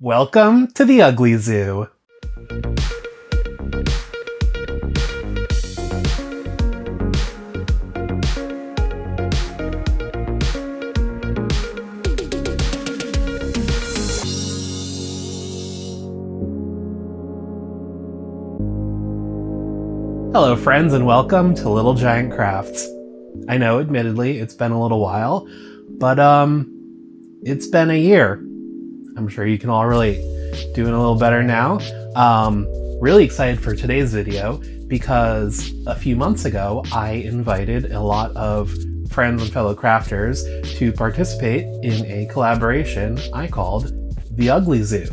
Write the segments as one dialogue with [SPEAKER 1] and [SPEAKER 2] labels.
[SPEAKER 1] Welcome to the Ugly Zoo. Hello friends and welcome to Little Giant Crafts. I know, admittedly, it's been a little while, but it's been a year. I'm sure you can all relate. Doing a little better now. Really excited for today's video because a few months ago I invited a lot of friends and fellow crafters to participate in a collaboration I called the Ugly Zoo.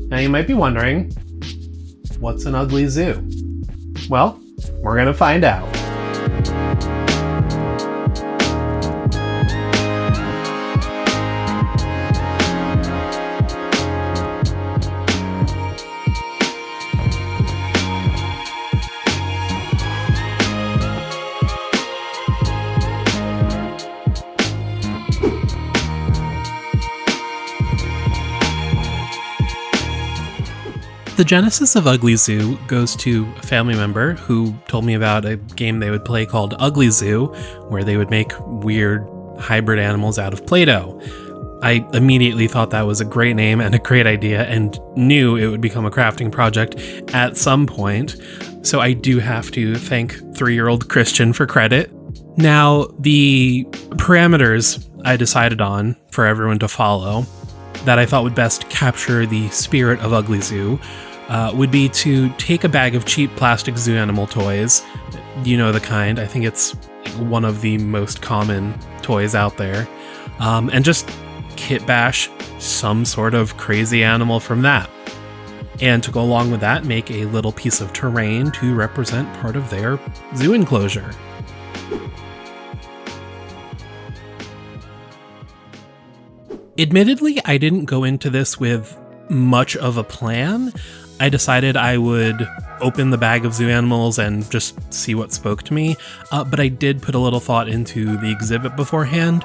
[SPEAKER 1] Now you might be wondering, what's an ugly zoo? Well, we're gonna find out. The genesis of Ugly Zoo goes to a family member who told me about a game they would play called Ugly Zoo, where they would make weird hybrid animals out of Play-Doh. I immediately thought that was a great name and a great idea and knew it would become a crafting project at some point, so I do have to thank 3-year-old Christian for credit. Now, the parameters I decided on for everyone to follow that I thought would best capture the spirit of Ugly Zoo would be to take a bag of cheap plastic zoo animal toys. You know the kind. I think it's one of the most common toys out there. And just kitbash some sort of crazy animal from that. And to go along with that, make a little piece of terrain to represent part of their zoo enclosure. Admittedly, I didn't go into this with much of a plan. I decided I would open the bag of zoo animals and just see what spoke to me, but I did put a little thought into the exhibit beforehand.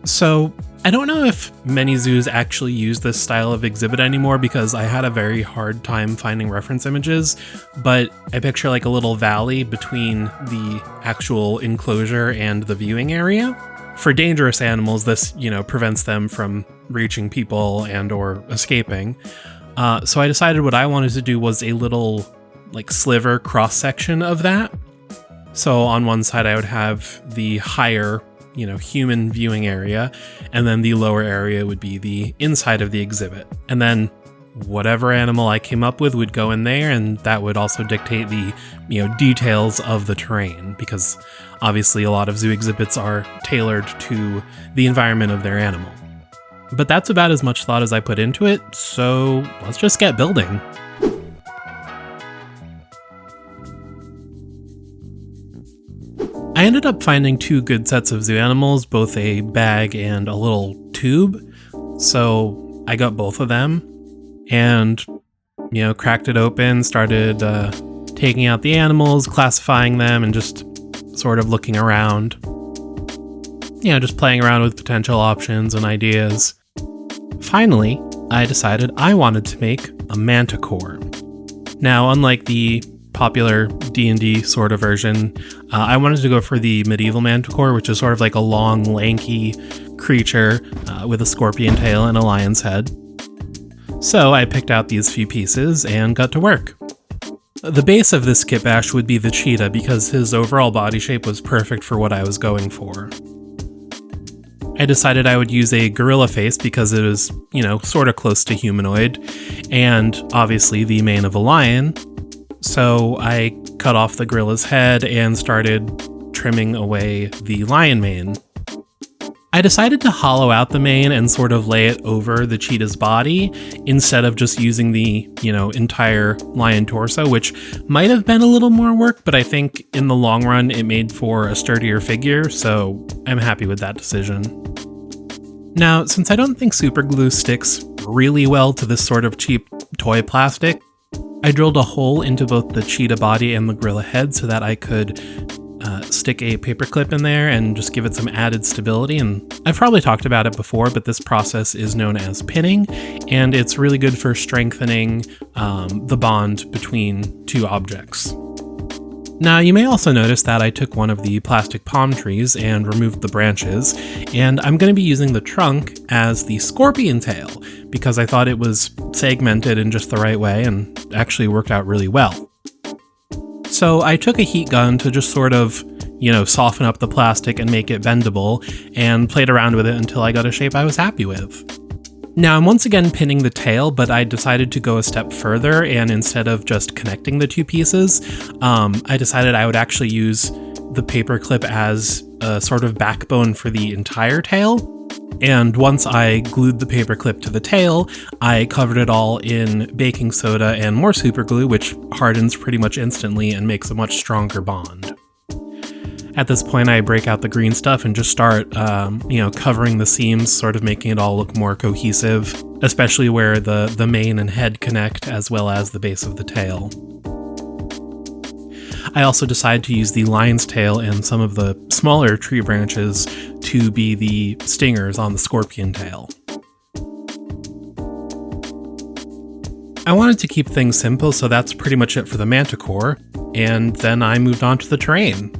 [SPEAKER 1] So I don't know if many zoos actually use this style of exhibit anymore because I had a very hard time finding reference images, but I picture like a little valley between the actual enclosure and the viewing area. For dangerous animals, this, prevents them from reaching people and or escaping. So I decided what I wanted to do was a little sliver cross-section of that. So on one side I would have the higher, human viewing area, and then the lower area would be the inside of the exhibit. And then whatever animal I came up with would go in there, and that would also dictate the, details of the terrain, because obviously a lot of zoo exhibits are tailored to the environment of their animal. But that's about as much thought as I put into it, so let's just get building. I ended up finding 2 good sets of zoo animals, both a bag and a little tube, so I got both of them, and, cracked it open, started taking out the animals, classifying them, and just sort of looking around. Just playing around with potential options and ideas. Finally, I decided I wanted to make a manticore. Now, unlike the popular D&D sort of version, I wanted to go for the medieval manticore, which is sort of like a long, lanky creature with a scorpion tail and a lion's head. So I picked out these few pieces and got to work. The base of this kitbash would be the cheetah because his overall body shape was perfect for what I was going for. I decided I would use a gorilla face because it was, sort of close to humanoid, and obviously the mane of a lion. So I cut off the gorilla's head and started trimming away the lion mane. I decided to hollow out the mane and sort of lay it over the cheetah's body instead of just using the, entire lion torso, which might have been a little more work, but I think in the long run it made for a sturdier figure, so I'm happy with that decision. Now, since I don't think super glue sticks really well to this sort of cheap toy plastic, I drilled a hole into both the cheetah body and the gorilla head so that I could stick a paperclip in there and just give it some added stability. And I've probably talked about it before, but this process is known as pinning, and it's really good for strengthening the bond between two objects. Now, you may also notice that I took one of the plastic palm trees and removed the branches, and I'm going to be using the trunk as the scorpion tail because I thought it was segmented in just the right way and actually worked out really well. So I took a heat gun to just sort of, soften up the plastic and make it bendable, and played around with it until I got a shape I was happy with. Now, I'm once again pinning the tail, but I decided to go a step further, and instead of just connecting the two pieces, I decided I would actually use the paperclip as a sort of backbone for the entire tail. And once I glued the paperclip to the tail, I covered it all in baking soda and more super glue, which hardens pretty much instantly and makes a much stronger bond. At this point, I break out the green stuff and just start, covering the seams, sort of making it all look more cohesive, especially where the mane and head connect, as well as the base of the tail. I also decided to use the lion's tail and some of the smaller tree branches to be the stingers on the scorpion tail. I wanted to keep things simple, so that's pretty much it for the manticore, and then I moved on to the terrain.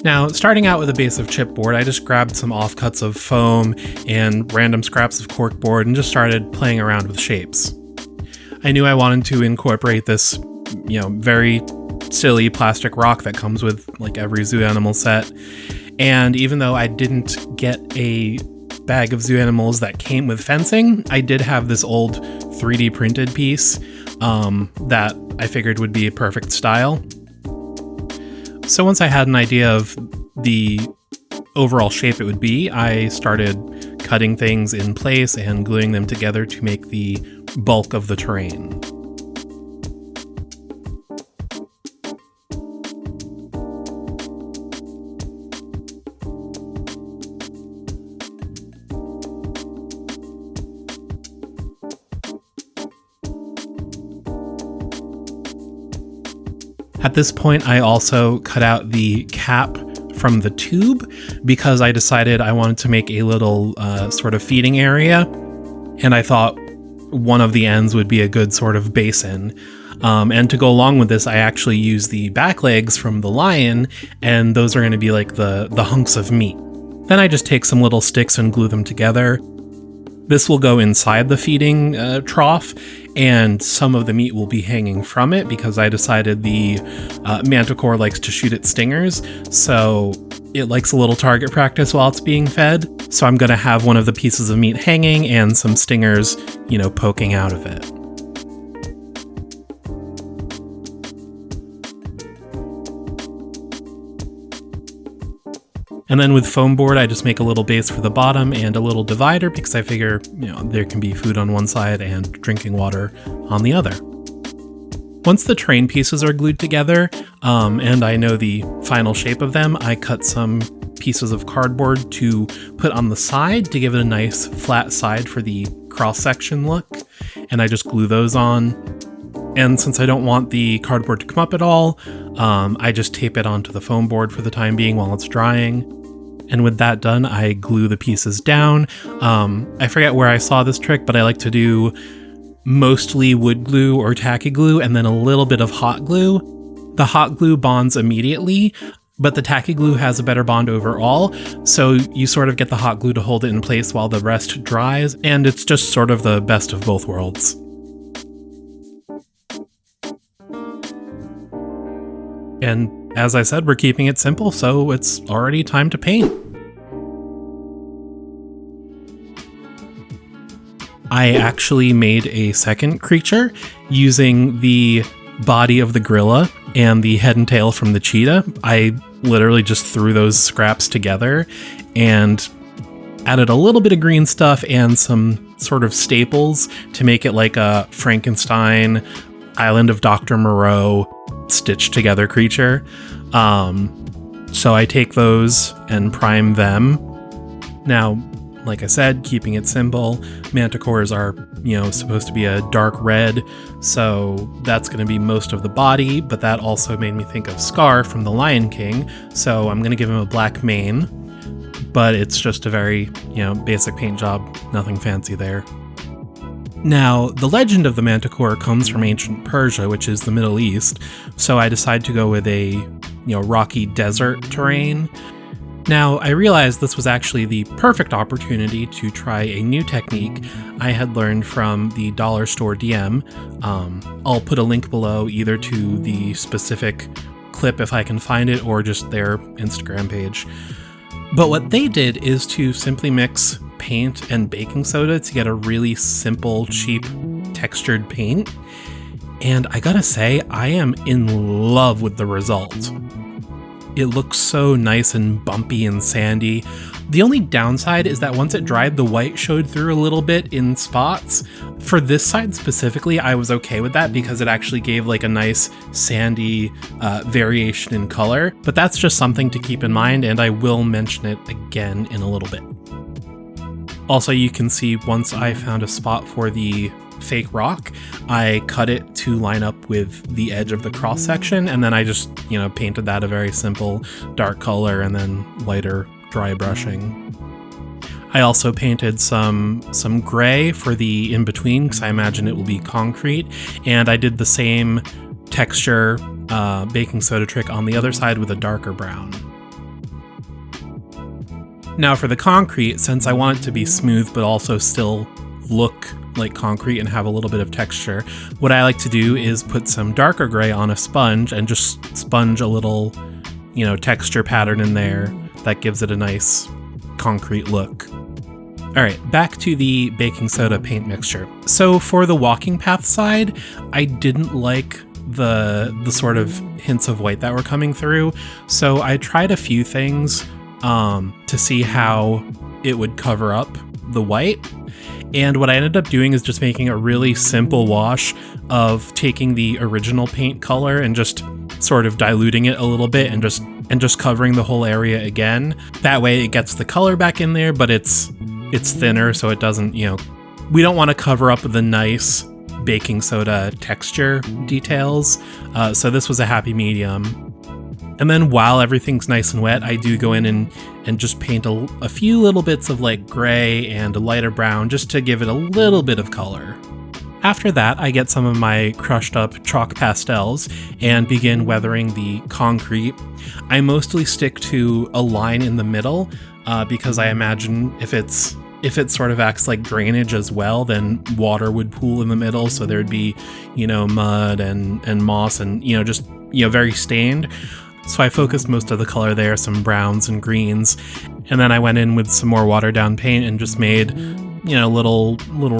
[SPEAKER 1] Now, starting out with a base of chipboard, I just grabbed some offcuts of foam and random scraps of corkboard and just started playing around with shapes. I knew I wanted to incorporate this, very silly plastic rock that comes with like every zoo animal set. And even though I didn't get a bag of zoo animals that came with fencing, I did have this old 3D printed piece that I figured would be a perfect style. So once I had an idea of the overall shape it would be, I started cutting things in place and gluing them together to make the bulk of the terrain. At this point, I also cut out the cap from the tube because I decided I wanted to make a little sort of feeding area, and I thought one of the ends would be a good sort of basin. And to go along with this, I actually used the back legs from the lion, and those are going to be like the hunks of meat. Then I just take some little sticks and glue them together. This will go inside the feeding trough, and some of the meat will be hanging from it because I decided the manticore likes to shoot its stingers, so it likes a little target practice while it's being fed. So I'm going to have one of the pieces of meat hanging and some stingers, poking out of it. And then with foam board, I just make a little base for the bottom and a little divider because I figure, there can be food on one side and drinking water on the other. Once the terrain pieces are glued together, and I know the final shape of them, I cut some pieces of cardboard to put on the side to give it a nice flat side for the cross-section look, and I just glue those on. And since I don't want the cardboard to come up at all, I just tape it onto the foam board for the time being while it's drying. And with that done, I glue the pieces down. I forget where I saw this trick, but I like to do mostly wood glue or tacky glue and then a little bit of hot glue. The hot glue bonds immediately, but the tacky glue has a better bond overall, so you sort of get the hot glue to hold it in place while the rest dries, and it's just sort of the best of both worlds. And as I said, we're keeping it simple, so it's already time to paint. I actually made a second creature using the body of the gorilla and the head and tail from the cheetah. I literally just threw those scraps together and added a little bit of green stuff and some sort of staples to make it like a Frankenstein, Island of Dr. Moreau stitched together creature. So I take those and prime them. Now, like I said, keeping it simple. Manticores are, supposed to be a dark red, so that's going to be most of the body, but that also made me think of Scar from The Lion King, so I'm going to give him a black mane, but it's just a very, basic paint job, nothing fancy there. Now, the legend of the Manticore comes from ancient Persia, which is the Middle East, so I decided to go with a, rocky desert terrain. Now, I realized this was actually the perfect opportunity to try a new technique I had learned from the dollar store DM. I'll put a link below either to the specific clip if I can find it, or just their Instagram page. But what they did is to simply mix paint and baking soda to get a really simple, cheap, textured paint. And I gotta say, I am in love with the result. It looks so nice and bumpy and sandy. The only downside is that once it dried, the white showed through a little bit in spots. For this side specifically, I was okay with that because it actually gave like a nice sandy variation in color. But that's just something to keep in mind, and I will mention it again in a little bit. Also, you can see once I found a spot for the fake rock, I cut it to line up with the edge of the cross section, and then I just, painted that a very simple dark color and then lighter dry brushing. I also painted some gray for the in-between because I imagine it will be concrete, and I did the same texture baking soda trick on the other side with a darker brown. Now for the concrete, since I want it to be smooth but also still look like concrete and have a little bit of texture, what I like to do is put some darker gray on a sponge and just sponge a little, texture pattern in there that gives it a nice concrete look. All right, back to the baking soda paint mixture. So for the walking path side, I didn't like the sort of hints of white that were coming through, so I tried a few things to see how it would cover up the white. And what I ended up doing is just making a really simple wash of taking the original paint color and just sort of diluting it a little bit and just covering the whole area again. That way it gets the color back in there, but it's thinner, so it doesn't, we don't want to cover up the nice baking soda texture details. So this was a happy medium. And then while everything's nice and wet, I do go in and just paint a few little bits of like gray and a lighter brown just to give it a little bit of color. After that, I get some of my crushed up chalk pastels and begin weathering the concrete. I mostly stick to a line in the middle because I imagine if it sort of acts like drainage as well, then water would pool in the middle, so there'd be, mud and moss and, just, very stained. So I focused most of the color there, some browns and greens, and then I went in with some more watered down paint and just made, little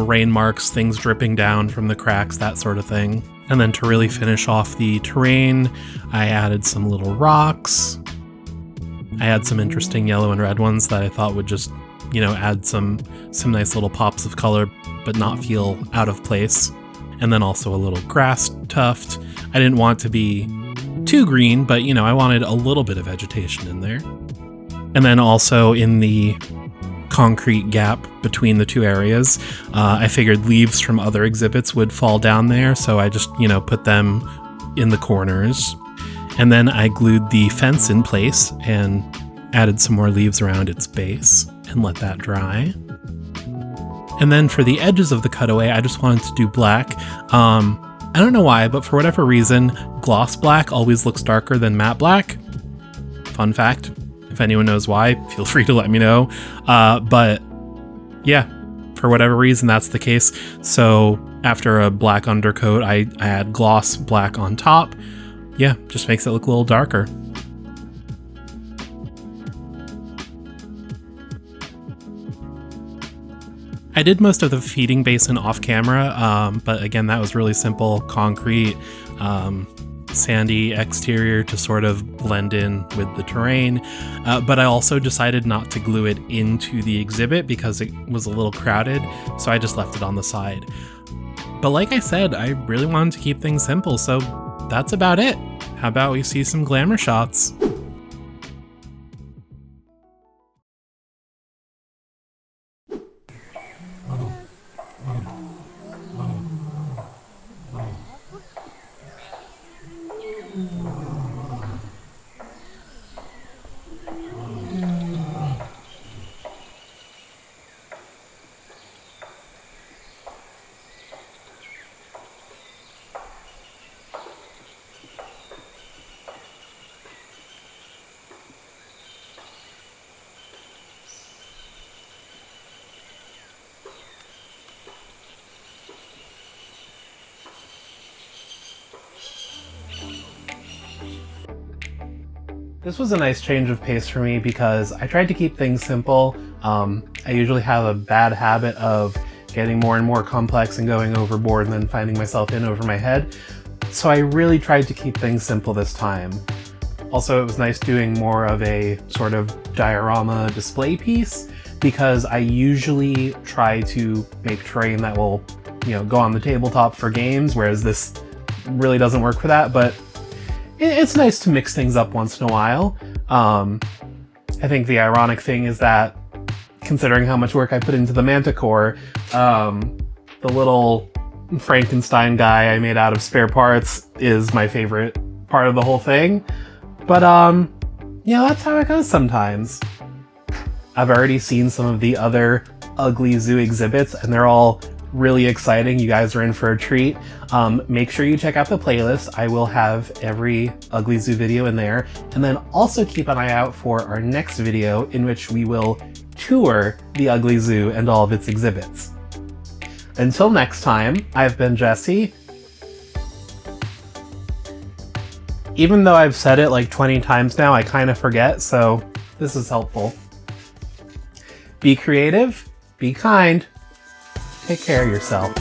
[SPEAKER 1] rain marks, things dripping down from the cracks, that sort of thing. And then to really finish off the terrain, I added some little rocks. I had some interesting yellow and red ones that I thought would just, add some nice little pops of color, but not feel out of place. And then also a little grass tuft. I didn't want to be too green, but I wanted a little bit of vegetation in there. And then also in the concrete gap between the two areas, I figured leaves from other exhibits would fall down there, so I just, put them in the corners. And then I glued the fence in place and added some more leaves around its base and let that dry. And then for the edges of the cutaway, I just wanted to do black. I don't know why, but for whatever reason, gloss black always looks darker than matte black. Fun fact. If anyone knows why, feel free to let me know. But yeah, for whatever reason, that's the case. So after a black undercoat, I add gloss black on top. Yeah, just makes it look a little darker. I did most of the feeding basin off camera, but again, that was really simple, concrete, sandy exterior to sort of blend in with the terrain. But I also decided not to glue it into the exhibit because it was a little crowded, so I just left it on the side. But like I said, I really wanted to keep things simple, so that's about it. How about we see some glamour shots? This was a nice change of pace for me because I tried to keep things simple. I usually have a bad habit of getting more and more complex and going overboard and then finding myself in over my head. So I really tried to keep things simple this time. Also, it was nice doing more of a sort of diorama display piece because I usually try to make terrain that will, go on the tabletop for games, whereas this really doesn't work for that, but it's nice to mix things up once in a while. I think the ironic thing is that, considering how much work I put into the Manticore, the little Frankenstein guy I made out of spare parts is my favorite part of the whole thing. But, that's how it goes sometimes. I've already seen some of the other Ugly Zoo exhibits, and they're all really exciting. You guys are in for a treat. Make sure you check out the playlist. I will have every Ugly Zoo video in there. And then also keep an eye out for our next video in which we will tour the Ugly Zoo and all of its exhibits. Until next time, I've been Jesse. Even though I've said it like 20 times now, I kind of forget, so this is helpful. Be creative, be kind, take care of yourself.